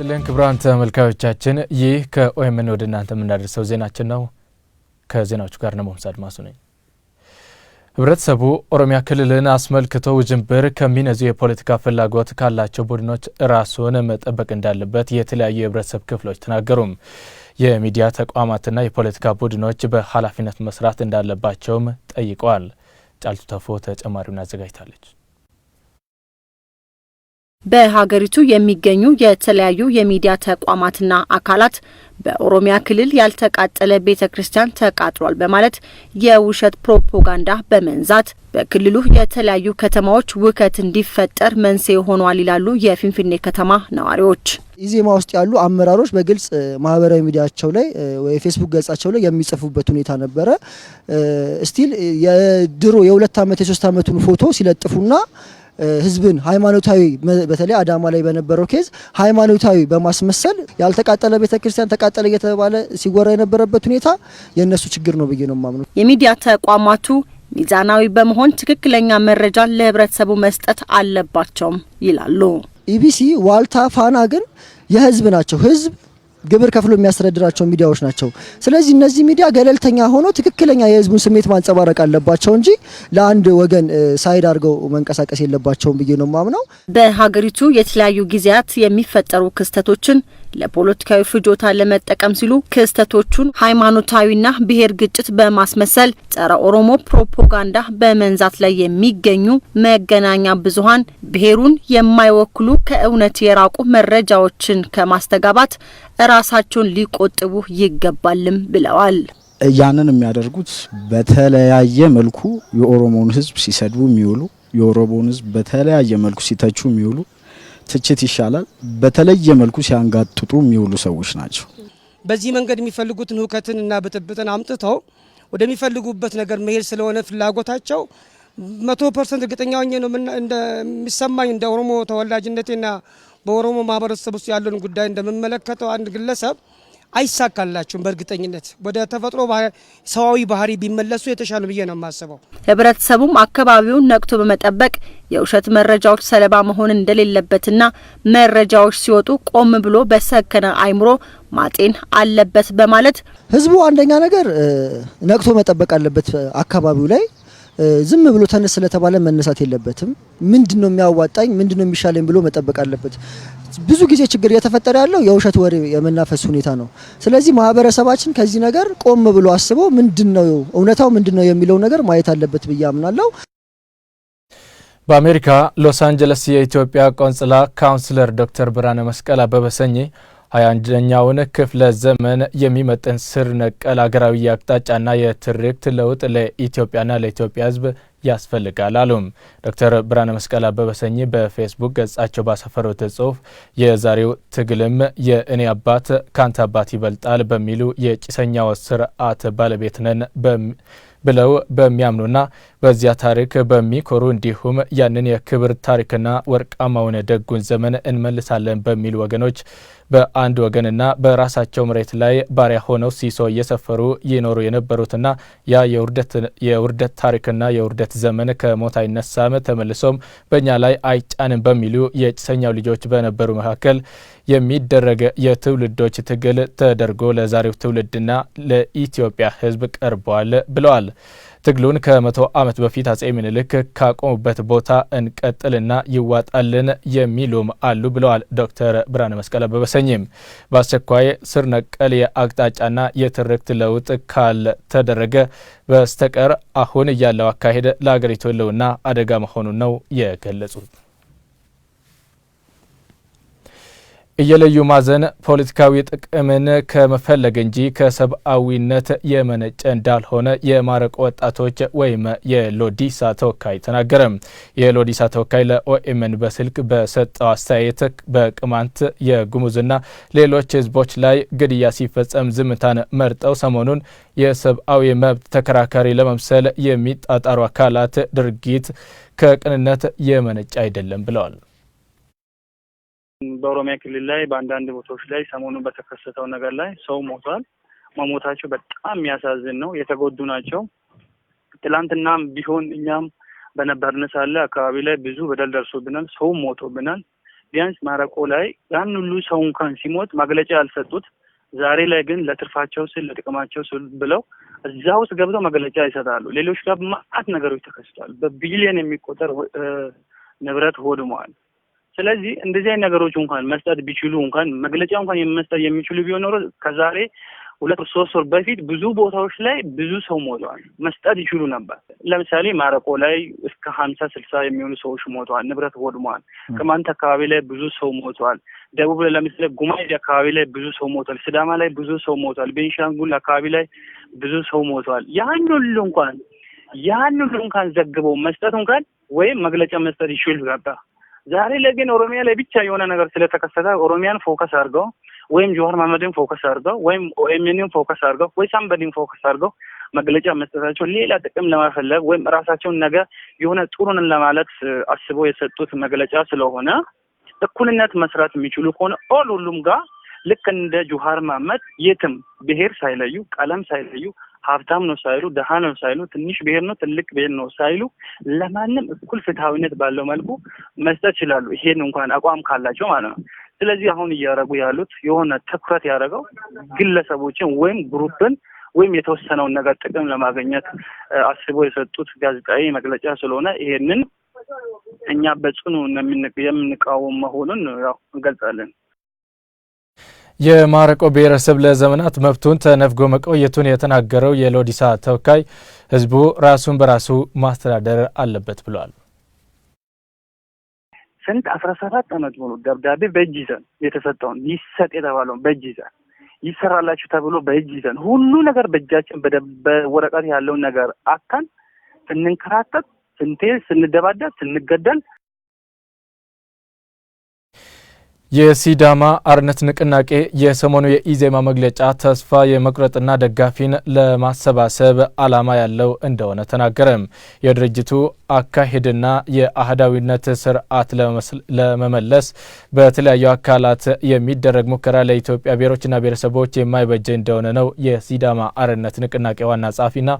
ይስጥልን ክቡራን ተመልካቾቻችን ይህ ከኦኤምኤን ወደ እናንተ የምናደርሰው ዜናችን ነው። ከዜናዎቹ ጋር ነው መምሳድ ማሱ ነኝ። ህብረተሰቡ ኦሮሚያ ክልልን አስመልክቶ ውዥንብር ከሚነዙ የፖለቲካ ፍላጎት ካላቸው ቡድኖች ራሱን መጠበቅ እንዳለበት የተለያዩ የህብረተሰብ ክፍሎች ተናገሩ። የሚዲያ ተቋማትና የፖለቲካ ቡድኖች በኃላፊነት መስራት እንዳለባቸውም ጠይቀዋል። ጫልቱ ተፎ ተጨማሪውን አዘጋጅታለች። በሀገሪቱ የሚገኙ የተለያዩ የሚዲያ ተቋማትና አካላት በኦሮሚያ ክልል ያልተቃጠለ ቤተክርስቲያን ተቃጥሏል በማለት የውሸት ፕሮፓጋንዳ በመንዛት በክልሉ የተለያዩ ከተማዎች ውከት እንዲፈጠር መንስኤ ሆኗል ይላሉ የፊንፊኔ ከተማ ነዋሪዎች። ኢዜማ ውስጥ ያሉ አመራሮች በግልጽ ማህበራዊ ሚዲያቸው ላይ ወይ ፌስቡክ ገጻቸው ላይ የሚጽፉበት ሁኔታ ነበረ። ስቲል የድሮ የ2 አመት የ3 አመቱን ፎቶ ሲለጥፉና ህዝብን ሃይማኖታዊ በተለይ አዳማ ላይ በነበረው ኬዝ ሃይማኖታዊ በማስመሰል ያልተቃጠለ ቤተክርስቲያን ተቃጠለ እየተባለ ሲወራ የነበረበት ሁኔታ የነሱ ችግር ነው ብዬ ነው ማምነው። የሚዲያ ተቋማቱ ሚዛናዊ በመሆን ትክክለኛ መረጃ ለህብረተሰቡ መስጠት አለባቸው ይላሉ። ኢቢሲ፣ ዋልታ፣ ፋና ግን የህዝብ ናቸው። ህዝብ ግብር ከፍሎ የሚያስተዳድራቸው ሚዲያዎች ናቸው። ስለዚህ እነዚህ ሚዲያ ገለልተኛ ሆኖ ትክክለኛ የህዝቡን ስሜት ማንጸባረቅ አለባቸው እንጂ ለአንድ ወገን ሳይድ አድርገው መንቀሳቀስ የለባቸውም ብዬ ነው ማምነው። በሀገሪቱ የተለያዩ ጊዜያት የሚፈጠሩ ክስተቶችን ለፖለቲካዊ ፍጆታ ለመጠቀም ሲሉ ክስተቶቹን ሃይማኖታዊና ብሔር ግጭት በማስመሰል ጸረ ኦሮሞ ፕሮፓጋንዳ በመንዛት ላይ የሚገኙ መገናኛ ብዙሃን ብሔሩን የማይወክሉ ከእውነት የራቁ መረጃዎችን ከማስተጋባት ራሳቸውን ሊቆጥቡ ይገባልም ብለዋል። ያንን የሚያደርጉት በተለያየ መልኩ የኦሮሞን ህዝብ ሲሰድቡ የሚውሉ የኦሮሞን ህዝብ በተለያየ መልኩ ሲተቹ የሚውሉ ትችት ይሻላል በተለየ መልኩ ሲያንጋጥጡ የሚውሉ ሰዎች ናቸው። በዚህ መንገድ የሚፈልጉትን ሁከትንና ብጥብጥን አምጥተው ወደሚፈልጉበት ነገር መሄድ ስለሆነ ፍላጎታቸው 100% እርግጠኛ ሆኜ ነው እንደሚሰማኝ እንደ ኦሮሞ ተወላጅነቴና በኦሮሞ ማህበረሰብ ውስጥ ያለውን ጉዳይ እንደምመለከተው አንድ ግለሰብ አይሳካላችሁም። በእርግጠኝነት ወደ ተፈጥሮ ሰዋዊ ባህሪ ቢመለሱ የተሻለ ብዬ ነው የማስበው። ህብረተሰቡም አካባቢውን ነቅቶ በመጠበቅ የውሸት መረጃዎች ሰለባ መሆን እንደሌለበትና መረጃዎች ሲወጡ ቆም ብሎ በሰከነ አይምሮ ማጤን አለበት በማለት ህዝቡ አንደኛ ነገር ነቅቶ መጠበቅ አለበት። አካባቢው ላይ ዝም ብሎ ተነስ ስለተባለ መነሳት የለበትም። ምንድነው የሚያዋጣኝ ምንድነው የሚሻለኝ ብሎ መጠበቅ አለበት። ብዙ ጊዜ ችግር እየተፈጠረ ያለው የውሸት ወሬ የመናፈስ ሁኔታ ነው። ስለዚህ ማህበረሰባችን ከዚህ ነገር ቆም ብሎ አስቦ ምንድነው እውነታው ምንድነው የሚለው ነገር ማየት አለበት ብዬ አምናለሁ። በአሜሪካ ሎስ አንጀለስ የኢትዮጵያ ቆንጽላ ካውንስለር ዶክተር ብርሃነ መስቀል አበበሰኝ 21ኛውን ክፍለ ዘመን የሚመጥን ስር ነቀል አገራዊ አቅጣጫና የትርክት ለውጥ ለኢትዮጵያና ለኢትዮጵያ ህዝብ ያስፈልጋል አሉ። ዶክተር ብርሃነ መስቀል አበበሰኝ በፌስቡክ ገጻቸው ባሰፈሩት ጽሁፍ የዛሬው ትግልም የእኔ አባት ካንተ አባት ይበልጣል በሚሉ የጭሰኛው ስርዓት ባለቤት ነን ብለው በሚያምኑና በዚያ ታሪክ በሚኮሩ እንዲሁም ያንን የክብር ታሪክና ወርቃማውን ደጉን ዘመን እንመልሳለን በሚሉ ወገኖች በአንድ ወገንና በራሳቸው መሬት ላይ ባሪያ ሆነው ሲሶ እየሰፈሩ ይኖሩ የነበሩትና ያ የውርደት ታሪክና የውርደት ዘመን ከሞት አይነሳም ተመልሶም በእኛ ላይ አይጫንም በሚሉ የጭሰኛው ልጆች በነበሩ መካከል የሚደረግ የትውልዶች ትግል ተደርጎ ለዛሬው ትውልድና ለኢትዮጵያ ህዝብ ቀርቧል ብለዋል። ትግሉን ከ100 ዓመት በፊት አጼ ምኒልክ ካቆሙበት ቦታ እንቀጥልና ይዋጣልን የሚሉም አሉ ብለዋል። ዶክተር ብርሃነ መስቀል አበበሰኝም በአስቸኳይ ስር ነቀል የአቅጣጫና የትርክት ለውጥ ካልተደረገ በስተቀር አሁን ያለው አካሄድ ለሀገሪቱ ህልውና አደጋ መሆኑን ነው የገለጹት። እየለዩ ማዘን ፖለቲካዊ ጥቅምን ከመፈለግ እንጂ ከሰብአዊነት የመነጨ እንዳልሆነ የማረቆ ወጣቶች ወይም የሎዲሳ ተወካይ ተናገረ። የሎዲሳ ተወካይ ለኦኤምኤን በስልክ በሰጠው አስተያየት በቅማንት የጉሙዝና ሌሎች ህዝቦች ላይ ግድያ ሲፈጸም ዝምታን መርጠው ሰሞኑን የሰብአዊ መብት ተከራካሪ ለመምሰል የሚጣጣሩ አካላት ድርጊት ከቅንነት የመነጨ አይደለም ብለዋል። በኦሮሚያ ክልል ላይ በአንዳንድ ቦታዎች ላይ ሰሞኑን በተከሰተው ነገር ላይ ሰው ሞቷል። መሞታቸው በጣም የሚያሳዝን ነው። የተጎዱ ናቸው። ትላንትናም ቢሆን እኛም በነበርን ሳለ አካባቢ ላይ ብዙ በደል ደርሶብናል። ሰው ሞቶብናል። ቢያንስ ማረቆ ላይ ያን ሁሉ ሰው እንኳን ሲሞት መግለጫ ያልሰጡት ዛሬ ላይ ግን ለትርፋቸው ስል ለጥቅማቸው ስል ብለው እዛው ውስጥ ገብተው መግለጫ ይሰጣሉ። ሌሎች ጋር ማአት ነገሮች ተከስተዋል። በቢሊየን የሚቆጠር ንብረት ወድመዋል። ስለዚህ እንደዚህ አይነት ነገሮች እንኳን መስጠት ቢችሉ እንኳን መግለጫ እንኳን የመስጠት የሚችሉ ቢሆን ኖሮ ከዛሬ 2-3 ወር በፊት ብዙ ቦታዎች ላይ ብዙ ሰው ሞተዋል። መስጠት ይችሉ ነበር። ለምሳሌ ማረቆ ላይ እስከ 50-60 የሚሆኑ ሰዎች ሞተዋል፣ ንብረት ወድመዋል። ቅማንት አካባቢ ላይ ብዙ ሰው ሞተዋል። ደቡብ ላይ ለምሳሌ ጉማይድ አካባቢ ላይ ብዙ ሰው ሞተዋል። ሲዳማ ላይ ብዙ ሰው ሞተዋል። ቤንሻንጉል አካባቢ ላይ ብዙ ሰው ሞተዋል። ያን ሁሉ እንኳን ዘግበው መስጠት እንኳን ወይም መግለጫ መስጠት ይችሉ ነበር። ዛሬ ላይ ግን ኦሮሚያ ላይ ብቻ የሆነ ነገር ስለተከሰተ ኦሮሚያን ፎከስ አድርገው ወይም ጆሃር መሐመድን ፎከስ አድርገው ወይም OMNን ፎከስ አድርገው ወይ ሳምበዲን ፎከስ አድርገው መግለጫ መስጠታቸው ሌላ ጥቅም ለማፈለግ ወይም ራሳቸውን ነገ የሆነ ጥሩንን ለማለት አስበው የሰጡት መግለጫ ስለሆነ እኩልነት መስራት የሚችሉ ከሆነ ሁሉም ጋር ልክ እንደ ጆሃር መሐመድ የትም ብሔር ሳይለዩ ቀለም ሳይለዩ ሀብታም ነው ሳይሉ ደሃ ነው ሳይሉ ትንሽ ብሔር ነው ትልቅ ብሔር ነው ሳይሉ ለማንም እኩል ፍትሃዊነት ባለው መልኩ መስጠት ይችላሉ። ይሄን እንኳን አቋም ካላቸው ማለት ነው። ስለዚህ አሁን እያደረጉ ያሉት የሆነ ትኩረት ያደረገው ግለሰቦችን ወይም ግሩፕን ወይም የተወሰነውን ነገር ጥቅም ለማግኘት አስበው የሰጡት ጋዜጣዊ መግለጫ ስለሆነ ይሄንን እኛ በጽኑ የምንቃወም መሆኑን ያው እንገልጻለን። የማረቆ ብሔረሰብ ለዘመናት መብቱን ተነፍጎ መቆየቱን የተናገረው የሎዲሳ ተወካይ ህዝቡ ራሱን በራሱ ማስተዳደር አለበት ብሏል። ስንት 17 ዓመት ሙሉ ደብዳቤ በእጅ ይዘን የተሰጠውን ይሰጥ የተባለውን በእጅ ይዘን ይሰራላችሁ ተብሎ በእጅ ይዘን ሁሉ ነገር በእጃችን በወረቀት ያለውን ነገር አካን ስንንከራተት ስንደባደብ ስንገደል የሲዳማ አርነት ንቅናቄ የሰሞኑ የኢዜማ መግለጫ ተስፋ የመቁረጥና ደጋፊን ለማሰባሰብ ዓላማ ያለው እንደሆነ ተናገረም። የድርጅቱ አካሄድና የአህዳዊነት ስርዓት ለመመለስ በተለያዩ አካላት የሚደረግ ሙከራ ለኢትዮጵያ ብሔሮችና ብሔረሰቦች የማይበጀ እንደሆነ ነው የሲዳማ አርነት ንቅናቄ ዋና ጸሐፊና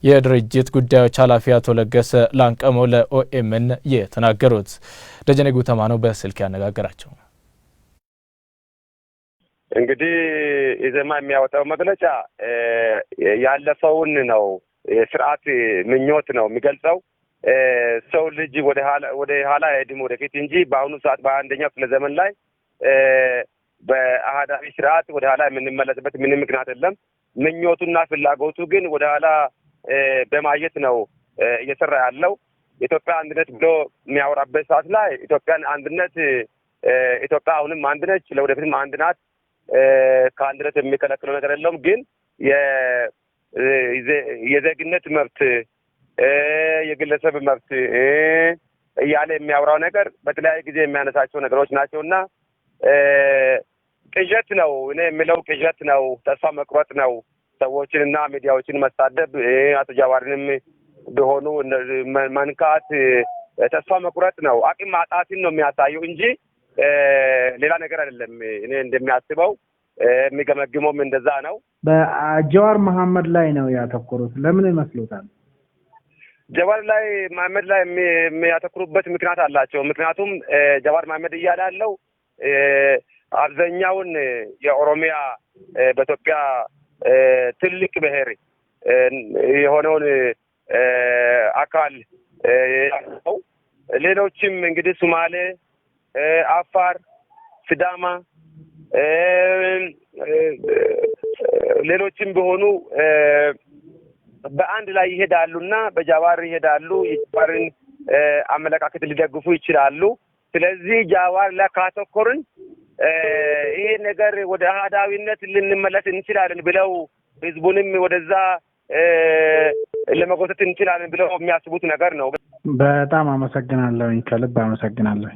የድርጅት ጉዳዮች ኃላፊ አቶ ለገሰ ላንቀሞ ለኦኤምኤን የተናገሩት። ደጀኔ ጉተማ ነው በስልክ ያነጋገራቸው። እንግዲህ ኢዜማ የሚያወጣው መግለጫ ያለፈውን ነው የስርዓት ምኞት ነው የሚገልጸው። ሰው ልጅ ወደ ኋላ አይሄድም ወደፊት እንጂ በአሁኑ ሰዓት በአንደኛው ክፍለ ዘመን ላይ በአህዳዊ ስርዓት ወደ ኋላ የምንመለስበት ምንም ምክንያት የለም። ምኞቱና ፍላጎቱ ግን ወደ ኋላ በማየት ነው እየሰራ ያለው። ኢትዮጵያ አንድነት ብሎ የሚያወራበት ሰዓት ላይ ኢትዮጵያን አንድነት ኢትዮጵያ አሁንም አንድ ነች፣ ለወደፊትም አንድ ናት። ከአንድነት የሚከለክለው ነገር የለውም። ግን የዜግነት መብት የግለሰብ መብት እያለ የሚያወራው ነገር በተለያየ ጊዜ የሚያነሳቸው ነገሮች ናቸውና ቅዠት ነው። እኔ የሚለው ቅዠት ነው፣ ተስፋ መቁረጥ ነው። ሰዎችንና ሚዲያዎችን መሳደብ፣ አቶ ጃዋርንም ቢሆኑ መንካት ተስፋ መቁረጥ ነው። አቅም ማጣትን ነው የሚያሳየው እንጂ ሌላ ነገር አይደለም። እኔ እንደሚያስበው የሚገመግመውም እንደዛ ነው። በጀዋር መሐመድ ላይ ነው ያተኮሩት። ለምን ይመስሉታል? ጀዋር ላይ መሐመድ ላይ የሚያተኩሩበት ምክንያት አላቸው። ምክንያቱም ጀዋር መሐመድ እያለ ያለው አብዛኛውን የኦሮሚያ በኢትዮጵያ ትልቅ ብሔር የሆነውን አካል ያለው ሌሎችም እንግዲህ ሶማሌ፣ አፋር፣ ሲዳማ ሌሎችም ቢሆኑ በአንድ ላይ ይሄዳሉና በጃዋር ይሄዳሉ። የጃዋርን አመለካከት ሊደግፉ ይችላሉ። ስለዚህ ጃዋር ላይ ካተኮርን ይሄ ነገር ወደ አህዳዊነት ልንመለስ እንችላለን ብለው ህዝቡንም ወደዛ ለመጎተት እንችላለን ብለው የሚያስቡት ነገር ነው። በጣም አመሰግናለሁ። ከልብ አመሰግናለሁ።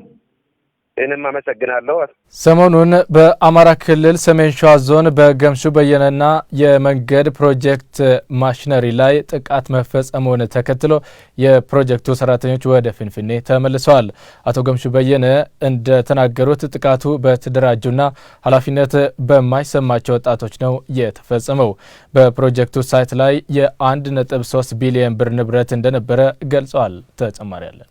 እኔም አመሰግናለሁ። ሰሞኑን በአማራ ክልል ሰሜን ሸዋ ዞን በገምሹ በየነና የመንገድ ፕሮጀክት ማሽነሪ ላይ ጥቃት መፈጸሙን ተከትሎ የፕሮጀክቱ ሰራተኞች ወደ ፍንፍኔ ተመልሰዋል። አቶ ገምሹ በየነ እንደተናገሩት ጥቃቱ በተደራጁና ኃላፊነት በማይሰማቸው ወጣቶች ነው የተፈጸመው። በፕሮጀክቱ ሳይት ላይ የ1.3 ቢሊዮን ብር ንብረት እንደነበረ ገልጸዋል። ተጨማሪ ያለን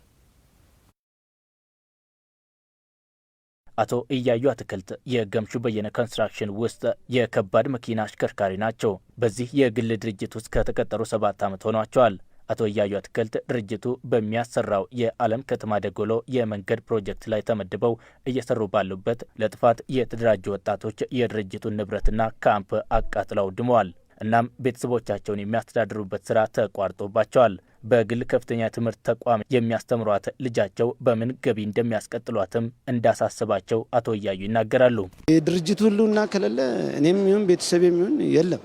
አቶ ኢያዩ አትክልት የገምሹ በየነ ኮንስትራክሽን ውስጥ የከባድ መኪና አሽከርካሪ ናቸው። በዚህ የግል ድርጅት ውስጥ ከተቀጠሩ 7 ዓመት ሆኗቸዋል። አቶ ኢያዩ አትክልት ድርጅቱ በሚያሰራው የዓለም ከተማ ደጎሎ የመንገድ ፕሮጀክት ላይ ተመድበው እየሰሩ ባሉበት ለጥፋት የተደራጁ ወጣቶች የድርጅቱን ንብረትና ካምፕ አቃጥለው ድመዋል። እናም ቤተሰቦቻቸውን የሚያስተዳድሩበት ስራ ተቋርጦባቸዋል። በግል ከፍተኛ ትምህርት ተቋም የሚያስተምሯት ልጃቸው በምን ገቢ እንደሚያስቀጥሏትም እንዳሳስባቸው አቶ ኢያዩ ይናገራሉ። የድርጅቱ ሁሉና ከሌለ እኔም ይሁን ቤተሰቤም ይሁን የለም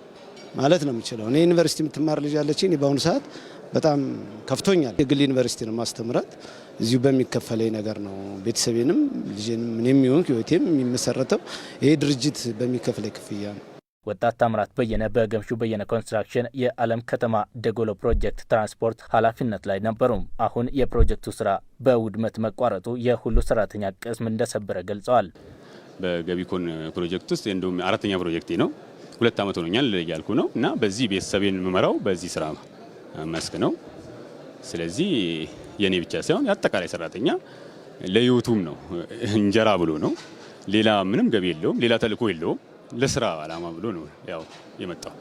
ማለት ነው የምችለው። እኔ ዩኒቨርሲቲ የምትማር ልጅ አለችኝ። በአሁኑ ሰዓት በጣም ከፍቶኛል። የግል ዩኒቨርሲቲ ነው ማስተምራት። እዚሁ በሚከፈለኝ ነገር ነው ቤተሰቤንም ልጄንም እኔም ይሁን ህይወቴም የሚመሰረተው ይሄ ድርጅት በሚከፈለኝ ክፍያ ነው። ወጣት ታምራት በየነ በገምሹ በየነ ኮንስትራክሽን የዓለም ከተማ ደጎሎ ፕሮጀክት ትራንስፖርት ኃላፊነት ላይ ነበሩ። አሁን የፕሮጀክቱ ስራ በውድመት መቋረጡ የሁሉ ሰራተኛ ቅስም እንደሰበረ ገልጸዋል። በገቢኮን ፕሮጀክት ውስጥ እንደውም 4ኛ ፕሮጀክቴ ነው። 2 ዓመት ሆኖኛል ያልኩ ነው እና በዚህ ቤተሰቤን መመራው በዚህ ስራ መስክ ነው። ስለዚህ የኔ ብቻ ሳይሆን አጠቃላይ ሰራተኛ ለህይወቱም ነው እንጀራ ብሎ ነው። ሌላ ምንም ገቢ የለውም። ሌላ ተልእኮ የለውም። ለስራ አላማ ብሎ ነው ያው የመጣው።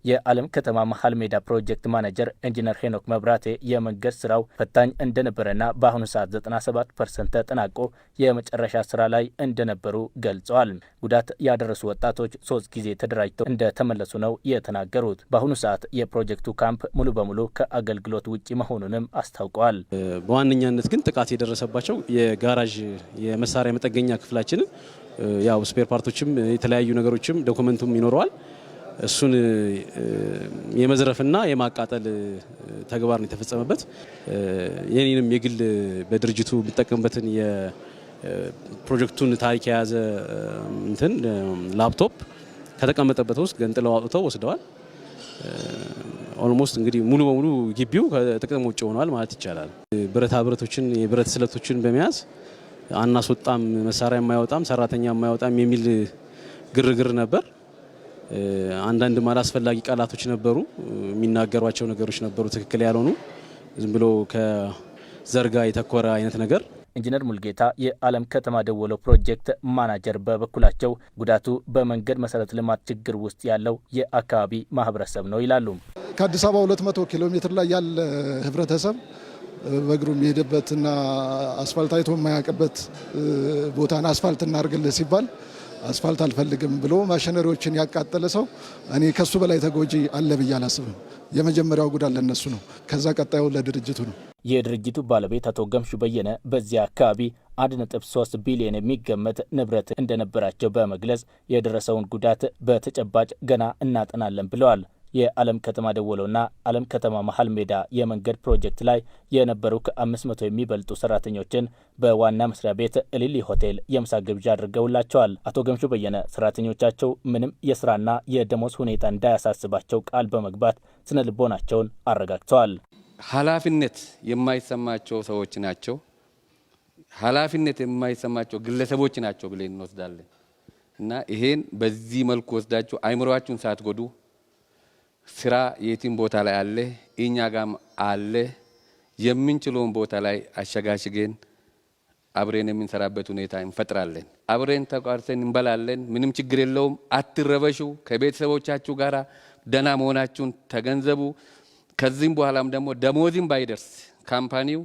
የዓለም ከተማ መሃል ሜዳ ፕሮጀክት ማኔጀር ኢንጂነር ሄኖክ መብራቴ የመንገድ ስራው ፈታኝ እንደነበረና በአሁኑ ሰዓት 97% ተጠናቆ የመጨረሻ ስራ ላይ እንደነበሩ ገልጸዋል። ጉዳት ያደረሱ ወጣቶች 3 ጊዜ ተደራጅተው እንደተመለሱ ነው የተናገሩት። በአሁኑ ሰዓት የፕሮጀክቱ ካምፕ ሙሉ በሙሉ ከአገልግሎት ውጪ መሆኑንም አስታውቀዋል። በዋነኛነት ግን ጥቃት የደረሰባቸው የጋራዥ የመሳሪያ መጠገኛ ክፍላችንን ያው ስፔር ፓርቶችም የተለያዩ ነገሮችም ዶክመንቱም ይኖረዋል። እሱን የመዝረፍና የማቃጠል ተግባር ነው የተፈጸመበት። የኔንም የግል በድርጅቱ የሚጠቀምበትን የፕሮጀክቱን ታሪክ የያዘ ላፕቶፕ ከተቀመጠበት ውስጥ ገንጥለው አውጥተው ወስደዋል። ኦልሞስት እንግዲህ ሙሉ በሙሉ ግቢው ከጥቅም ውጭ ሆኗል ማለት ይቻላል። ብረታ ብረቶችን የብረት ስለቶችን በመያዝ አናስወጣም፣ መሳሪያ የማያወጣም፣ ሰራተኛ የማያወጣም የሚል ግርግር ነበር። አንዳንድ ማላስፈላጊ ቃላቶች ነበሩ፣ የሚናገሯቸው ነገሮች ነበሩ ትክክል ያልሆኑ ዝም ብሎ ከዘርጋ የተኮረ አይነት ነገር። ኢንጂነር ሙልጌታ የዓለም ከተማ ደጎሎ ፕሮጀክት ማናጀር በበኩላቸው ጉዳቱ በመንገድ መሰረተ ልማት ችግር ውስጥ ያለው የአካባቢ ማህበረሰብ ነው ይላሉ። ከአዲስ አበባ 200 ኪሎ ሜትር ላይ ያለ ህብረተሰብ በእግሩ የሚሄድበትና አስፋልት አይቶ የማያውቅበት ቦታን አስፋልት እናርግልህ ሲባል አስፋልት አልፈልግም ብሎ ማሽነሪዎችን ያቃጠለ ሰው እኔ ከሱ በላይ ተጎጂ አለ ብዬ አላስብም። የመጀመሪያው ጉዳት ለነሱ ነው፣ ከዛ ቀጣዩ ለድርጅቱ ነው። የድርጅቱ ባለቤት አቶ ገምሹ በየነ በዚያ አካባቢ 1.3 ቢሊዮን የሚገመት ንብረት እንደነበራቸው በመግለጽ የደረሰውን ጉዳት በተጨባጭ ገና እናጠናለን ብለዋል። የዓለም ከተማ ደጎሎና ዓለም ከተማ መሃል ሜዳ የመንገድ ፕሮጀክት ላይ የነበሩ ከ500 የሚበልጡ ሰራተኞችን በዋና መስሪያ ቤት እሊሊ ሆቴል የምሳ ግብዣ አድርገውላቸዋል። አቶ ገምሹ በየነ ሰራተኞቻቸው ምንም የስራና የደሞዝ ሁኔታ እንዳያሳስባቸው ቃል በመግባት ስነ ልቦናቸውን አረጋግተዋል። ኃላፊነት የማይሰማቸው ሰዎች ናቸው፣ ኃላፊነት የማይሰማቸው ግለሰቦች ናቸው ብለን እንወስዳለን እና ይሄን በዚህ መልኩ ወስዳችሁ አይምሮአችሁን ሳትጎዱ ስራ የቲም ቦታ ላይ አለ፣ እኛ ጋም አለ። የምንችለውን ቦታ ላይ አሸጋሽገን አብረን የምንሰራበት ሁኔታ እንፈጥራለን። አብረን ተቋርሰን እንበላለን። ምንም ችግር የለውም። አትረበሹ። ከቤተሰቦቻችሁ ጋር ደህና መሆናችሁን ተገንዘቡ። ከዚህም በኋላም ደግሞ ደሞዝም ባይደርስ ካምፓኒው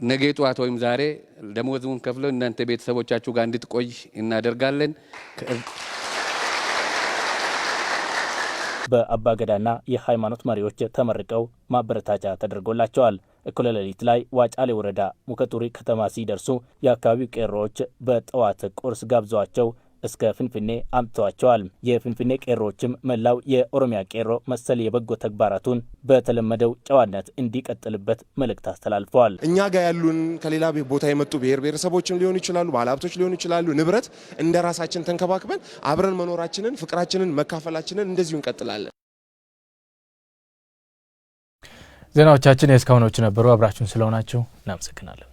ነገ ጧት ወይም ዛሬ ደሞዝውን ከፍለው እናንተ ቤተሰቦቻችሁ ጋር እንድትቆይ እናደርጋለን። በአባገዳና የሃይማኖት መሪዎች ተመርቀው ማበረታቻ ተደርጎላቸዋል። እኩለ ሌሊት ላይ ዋጫሌ ወረዳ ሙከቱሪ ከተማ ሲደርሱ የአካባቢው ቄሮዎች በጠዋት ቁርስ ጋብዘዋቸው እስከ ፍንፍኔ አምጥተዋቸዋል። የፍንፍኔ ቄሮዎችም መላው የኦሮሚያ ቄሮ መሰል የበጎ ተግባራቱን በተለመደው ጨዋነት እንዲቀጥልበት መልእክት አስተላልፈዋል። እኛ ጋር ያሉን ከሌላ ቦታ የመጡ ብሔር ብሔረሰቦችም ሊሆኑ ይችላሉ፣ ባለሀብቶች ሊሆኑ ይችላሉ። ንብረት እንደ ራሳችን ተንከባክበን አብረን መኖራችንን፣ ፍቅራችንን፣ መካፈላችንን እንደዚሁ እንቀጥላለን። ዜናዎቻችን የእስካሁኖቹ ነበሩ። አብራችሁን ስለሆናችሁ እናመሰግናለን።